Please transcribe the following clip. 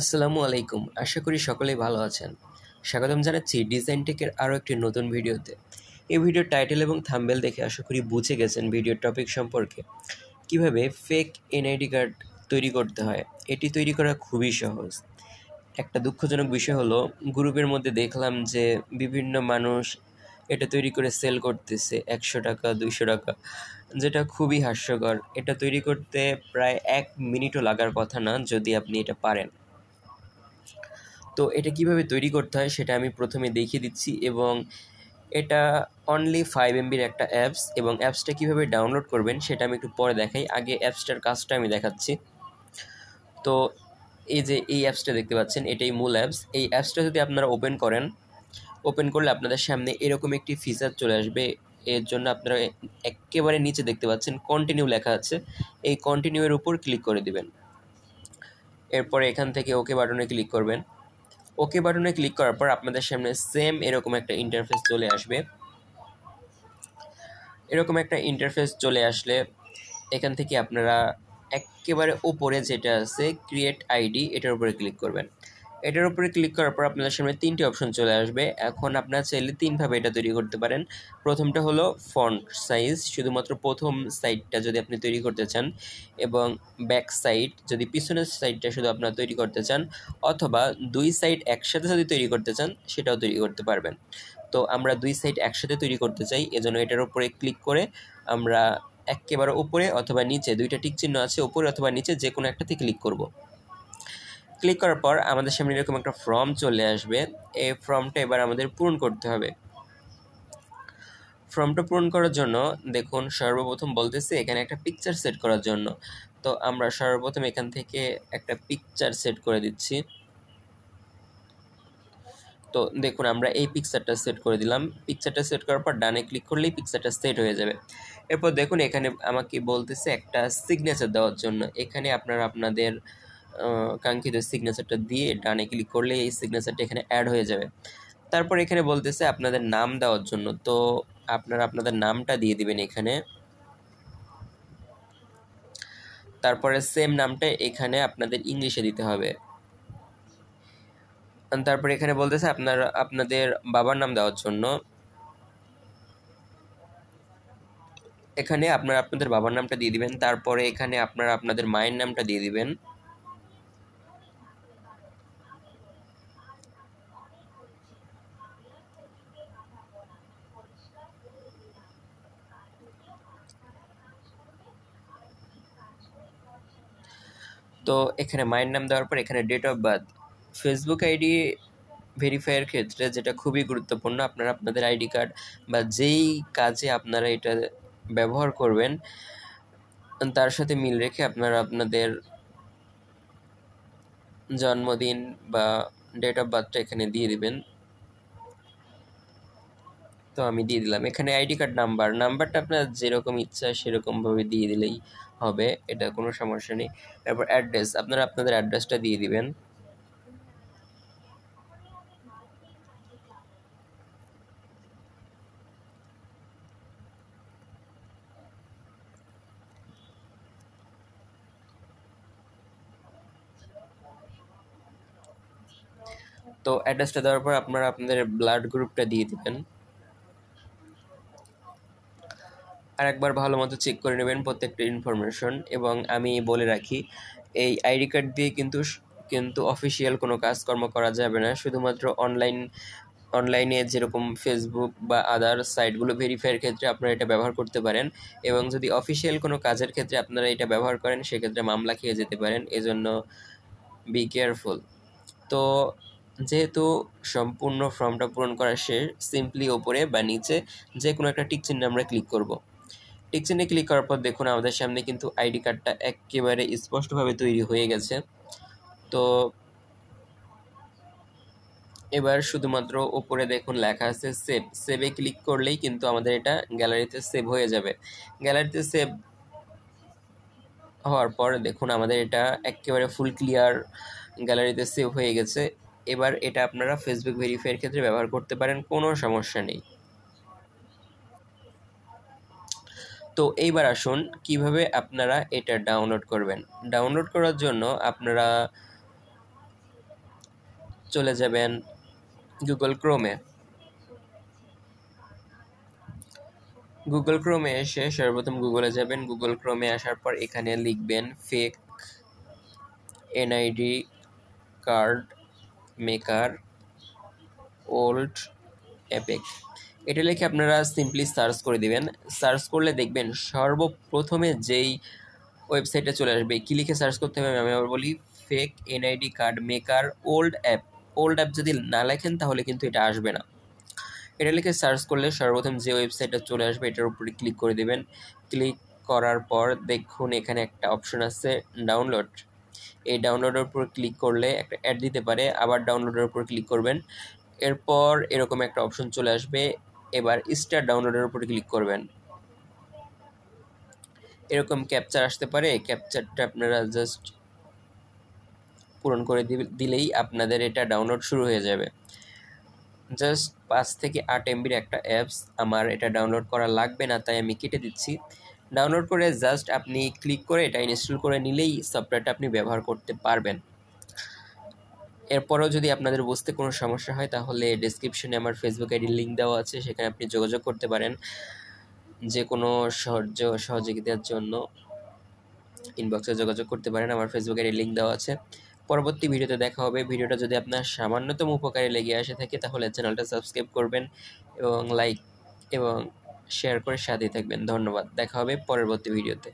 আসসালামু আলাইকুম। আশা করি সকলেই ভালো আছেন। স্বাগতম জানাচ্ছি ডিজাইন টেকের আরও একটি নতুন ভিডিওতে। এই ভিডিওর টাইটেল এবং থাম্বনেল দেখে আশা করি বুঝে গেছেন ভিডিওর টপিক সম্পর্কে। কিভাবে ফেক এনআইডি কার্ড তৈরি করতে হয়। এটি তৈরি করা খুবই সহজ। একটা দুঃখজনক বিষয় হলো গ্রুপের মধ্যে দেখলাম যে বিভিন্ন মানুষ এটা তৈরি করে সেল করতেছে ৳১০০, ৳২০০, যেটা খুবই হাস্যকর। এটা তৈরি করতে প্রায় ১ মিনিটও লাগার কথা না যদি আপনি এটা পারেন। তো এটা কিভাবে তৈরি করতে হয় সেটা আমি প্রথমে দেখিয়ে দিচ্ছি এবং এটা অনলি 5 এমবির একটা অ্যাপস এবং অ্যাপসটা কিভাবে ডাউনলোড করবেন সেটা আমি একটু পরে দেখাই। আগে অ্যাপসটার কাজটা আমি দেখাচ্ছি। তো এই যে এই অ্যাপসটা দেখতে পাচ্ছেন এটাই মূল অ্যাপস। এই অ্যাপসটা যদি আপনারা ওপেন করেন, ওপেন করলে আপনাদের সামনে এরকম একটি ফিচার চলে আসবে। এর জন্য আপনারা এক্কেবারে নিচে দেখতে পাচ্ছেন কন্টিনিউ লেখা আছে। এই কন্টিনিউ এর উপর ক্লিক করে দিবেন। এরপরে এখান থেকে ওকে বাটনে ক্লিক করবেন। ওকে বাটনে ক্লিক করার পর আপনাদের সামনে সেম এরকম একটা ইন্টারফেস চলে আসবে। এরকম একটা ইন্টারফেস চলে আসলে এখান থেকে আপনারা একেবারে উপরে যেটা আছে ক্রিয়েট আইডি, এটার উপরে ক্লিক করবেন। এটার উপরে ক্লিক করার পর আপনাদের সামনে 3টি অপশন চলে আসবে। এখন আপনারা চাইলে 3ভাবে এটা তৈরি করতে পারেন। প্রথমটা হলো ফন্ট সাইজ, শুধুমাত্র প্রথম সাইডটা যদি আপনি তৈরি করতে চান, এবং ব্যাক সাইড যদি পিছনের সাইডটা শুধু আপনারা তৈরি করতে চান, অথবা 2 সাইড একসাথে যদি তৈরি করতে চান সেটাও তৈরি করতে পারবেন। তো আমরা 2 সাইড একসাথে তৈরি করতে চাই, এজন্য এটার উপরে ক্লিক করে আমরা একেবারে উপরে অথবা নিচে 2টা টিক চিহ্ন আছে, উপরে অথবা নিচে যে কোনো একটাতে ক্লিক করব। ক্লিক করার পর আমাদের সামনে এরকম একটা ফর্ম চলে আসবে। এই ফর্মটা এবার আমাদের পূরণ করতে হবে। ফর্মটা পূরণ করার জন্য দেখুন সর্বপ্রথম বলতেছে এখানে একটা পিকচার সেট করার জন্য। তো আমরা সর্বপ্রথম এখান থেকে একটা পিকচার সেট করে দিচ্ছি। তো দেখুন আমরা এই পিকচারটা সেট করে দিলাম। পিকচারটা সেট করার পর ডানে ক্লিক করলেই পিকচারটা সেট হয়ে যাবে। এরপর দেখুন এখানে আমাকে বলতেছে একটা সিগনেচার দেওয়ার জন্য। এখানে আপনারা আপনাদের কাঙ্ক্ষিত সিগনেচারটা দিয়ে ডানে ক্লিক করলে এই সিগনেচারটা এখানে অ্যাড হয়ে যাবে। তারপর এখানে বলতেছে আপনাদের নাম দেওয়ার জন্য। তো আপনারা আপনাদের নামটা দিয়ে দিবেন এখানে। তারপরে সেম নামটা এখানে আপনাদের ইংলিশে দিতে হবে। তারপরে এখানে বলতেছে আপনারা আপনাদের বাবার নাম দেওয়ার জন্য। এখানে আপনারা আপনাদের বাবার নামটা দিয়ে দিবেন। তারপরে এখানে আপনারা আপনাদের মায়ের নামটা দিয়ে দিবেন। তো এখানে মায়ের নাম দেওয়ার পর এখানে date of birth. Facebook ID ভেরিফাইয়ের ক্ষেত্রে যেটা খুবই গুরুত্বপূর্ণ, আপনারা আপনাদের আইডি কার্ড বা যেই কাজে আপনারা এটা ব্যবহার করবেন তার সাথে মিল রেখে আপনারা আপনাদের জন্মদিন বা ডেট অফ বার্থটা এখানে দিয়ে দিবেন। তো আমি দিয়ে দিলাম। এখানে আইডি কার্ড নাম্বারটা আপনার যেরকম ইচ্ছা সেরকমভাবে দিয়ে দিলেই হবে, এটা কোনো সমস্যা নেই। তারপর অ্যাড্রেস, আপনারা আপনাদের অ্যাড্রেসটা দিয়ে দিবেন। তো অ্যাড্রেসটা দেওয়ার পর আপনারা আপনাদের ব্লাড গ্রুপটা দিয়ে দিবেন। আর একবার ভালো মতো চেক করে নেবেন প্রত্যেকটা ইনফরমেশন। এবং আমি বলে রাখি এই আইডি কার্ড দিয়ে কিন্তু অফিসিয়াল কোনো কাজকর্ম করা যাবে না। শুধুমাত্র অনলাইনে যেরকম ফেসবুক বা আদার সাইটগুলো ভেরিফাইয়ের ক্ষেত্রে আপনারা এটা ব্যবহার করতে পারেন, এবং যদি অফিসিয়াল কোনো কাজের ক্ষেত্রে আপনারা এটা ব্যবহার করেন সেক্ষেত্রে মামলা খেয়ে যেতে পারেন, এজন্য বি কেয়ারফুল। তো যেহেতু সম্পূর্ণ ফর্মটা পূরণ করা শেষ, সিম্পলি ওপরে বা নিচে যে কোনো একটা টিক চিহ্নে আমরা ক্লিক করব। টিক চিহ্নে ক্লিক করার পর দেখুন আমাদের সামনে কিন্তু আইডি কার্ডটা একেবারে স্পষ্টভাবে তৈরি হয়ে গেছে। তো এবার শুধুমাত্র উপরে দেখুন লেখা আছে সেভ। সেভে ক্লিক করলেই কিন্তু আমাদের এটা গ্যালারিতে সেভ হয়ে যাবে। গ্যালারিতে সেভ হওয়ার পর দেখুন আমাদের এটা একেবারে ফুল ক্লিয়ার গ্যালারিতে সেভ হয়ে গেছে। এবার এটা আপনারা ফেসবুক ভেরিফাইয়ের ক্ষেত্রে ব্যবহার করতে পারেন, কোনো সমস্যা নেই। তো এইবার আসুন কিভাবে আপনারা এটা ডাউনলোড করবেন। ডাউনলোড করার জন্য আপনারা চলে যাবেন গুগল ক্রোমে। গুগল ক্রোমে এসে সর্বপ্রথম গুগলে যাবেন। গুগল ক্রোমে আসার পর এখানে লিখবেন fake NID card maker old APEC. এটা লিখে আপনারা সিম্পলি সার্চ করে দিবেন। সার্চ করলে দেখবেন সর্বপ্রথমে যেই ওয়েবসাইটে চলে আসবে। কি লিখে সার্চ করতে হবে আমি আবার বলি, fake NID card maker old app. Old app যদি না লেখেন তাহলে কিন্তু এটা আসবে না। এটা লিখে সার্চ করলে সর্বপ্রথম যে ওয়েবসাইটটা চলে আসবে এটার উপরে ক্লিক করে দেবেন। ক্লিক করার পর দেখুন এখানে একটা অপশন আছে ডাউনলোড। এই ডাউনলোডের উপর ক্লিক করলে একটা অ্যাড দিতে পারে, আবার ডাউনলোডের উপর ক্লিক করবেন। এরপর এরকম একটা অপশন চলে আসবে। এবার স্টার্ট ডাউনলোডের উপর ক্লিক করবেন। এরকম ক্যাপচার আসতে পারে, ক্যাপচারটা আপনারা জাস্ট পূরণ করে দিলেই আপনাদের এটা ডাউনলোড শুরু হয়ে যাবে। জাস্ট 5 থেকে 8 এমবির একটা অ্যাপস, আমার এটা ডাউনলোড করা লাগবে না, তাই আমি কেটে দিচ্ছি। ডাউনলোড করে জাস্ট আপনি ক্লিক করে এটা ইনস্টল করে নিলেই সফটওয়্যারটা আপনি ব্যবহার করতে পারবেন। এরপরেও যদি আপনাদের বুঝতে কোনো সমস্যা হয় তাহলে ডেসক্রিপশনে আমার ফেসবুক আইডির লিঙ্ক দেওয়া আছে, সেখানে আপনি যোগাযোগ করতে পারেন। যে কোনো সহযোগিতার জন্য ইনবক্সে যোগাযোগ করতে পারেন, আমার ফেসবুক আইডির লিঙ্ক দেওয়া আছে। পরবর্তী ভিডিওতে দেখা হবে। ভিডিওটা যদি আপনার সামান্যতম উপকারে লেগে আসে থাকে তাহলে চ্যানেলটা সাবস্ক্রাইব করবেন এবং লাইক এবং শেয়ার করে সাথেই থাকবেন। ধন্যবাদ। দেখা হবে পরবর্তী ভিডিওতে।